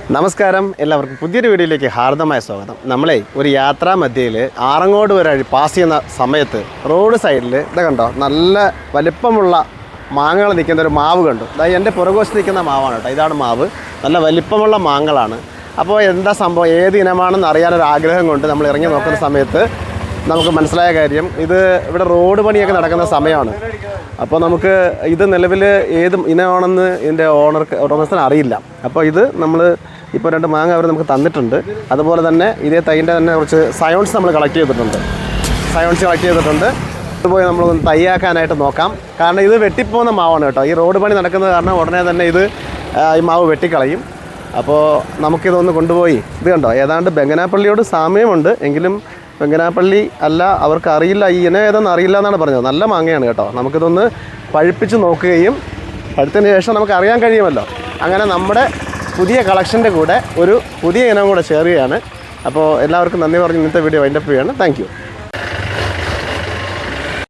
നമസ്കാരം, എല്ലാവർക്കും പുതിയൊരു വീഡിയോയിലേക്ക് ഹാർദമായ സ്വാഗതം. നമ്മളെ ഒരു യാത്രാ മധ്യയിൽ ആറങ്ങോട് വരെ പാസ് ചെയ്യുന്ന സമയത്ത് റോഡ് സൈഡിൽ ഇതാ കണ്ടോ, നല്ല വലിപ്പമുള്ള മാങ്ങകൾ നിൽക്കുന്ന ഒരു മാവ് കണ്ടു. അതായത് എൻ്റെ പുറകുവശത്ത് നിൽക്കുന്ന മാവാണ് കേട്ടോ. ഇതാണ് മാവ്, നല്ല വലിപ്പമുള്ള മാങ്ങകളാണ്. അപ്പോൾ എന്താ സംഭവം, ഏത് ഇനമാണെന്ന് അറിയാനൊരു ആഗ്രഹം കൊണ്ട് നമ്മൾ ഇറങ്ങി നോക്കുന്ന സമയത്ത് നമുക്ക് മനസ്സിലായ കാര്യം, ഇത് ഇവിടെ റോഡ് പണിയൊക്കെ നടക്കുന്ന സമയമാണ്. അപ്പോൾ നമുക്ക് ഇത് നിലവിൽ ഏത് ഇനമാണെന്ന് ഇതിൻ്റെ ഓണേഴ്സിന് അറിയില്ല. അപ്പോൾ ഇത് നമ്മൾ ഇപ്പോൾ 2 മാങ്ങ അവർ നമുക്ക് തന്നിട്ടുണ്ട്. അതുപോലെ തന്നെ ഇതേ തൈൻ്റെ തന്നെ കുറച്ച് സയോൺസ് നമ്മൾ കളക്ട് ചെയ്തിട്ടുണ്ട്. ഇതുപോയി നമ്മളൊന്ന് തൈയാക്കാനായിട്ട് നോക്കാം. കാരണം ഇത് വെട്ടിപ്പോകുന്ന മാവാണ് കേട്ടോ. ഈ റോഡ് പണി നടക്കുന്നത് കാരണം ഉടനെ തന്നെ ഈ മാവ് വെട്ടിക്കളയും. അപ്പോൾ നമുക്കിതൊന്ന് കൊണ്ടുപോയി, ഇത് കണ്ടോ, ഏതാണ്ട് ബംഗനാപ്പള്ളിയോട് സാമ്യമുണ്ട്, എങ്കിലും ബംഗനാപ്പള്ളി അല്ല, അവർക്ക് അറിയില്ല, ഈ ഇനം ഏതെന്ന് അറിയില്ല എന്നാണ് പറഞ്ഞത്. നല്ല മാങ്ങയാണ് കേട്ടോ. നമുക്കിതൊന്ന് പഴുപ്പിച്ച് നോക്കുകയും പഴുത്തതിന് ശേഷം നമുക്ക് അറിയാൻ കഴിയുമല്ലോ. അങ്ങനെ നമ്മുടെ പുതിയ കളക്ഷൻ്റെ കൂടെ ഒരു പുതിയ ഇനം കൂടെ ഷെയർ ചെയ്യുകയാണ്. അപ്പോൾ എല്ലാവർക്കും നന്ദി പറഞ്ഞ് ഇന്നത്തെ വീഡിയോ വൈൻഡപ്പ് ചെയ്യുകയാണ്. Thank you.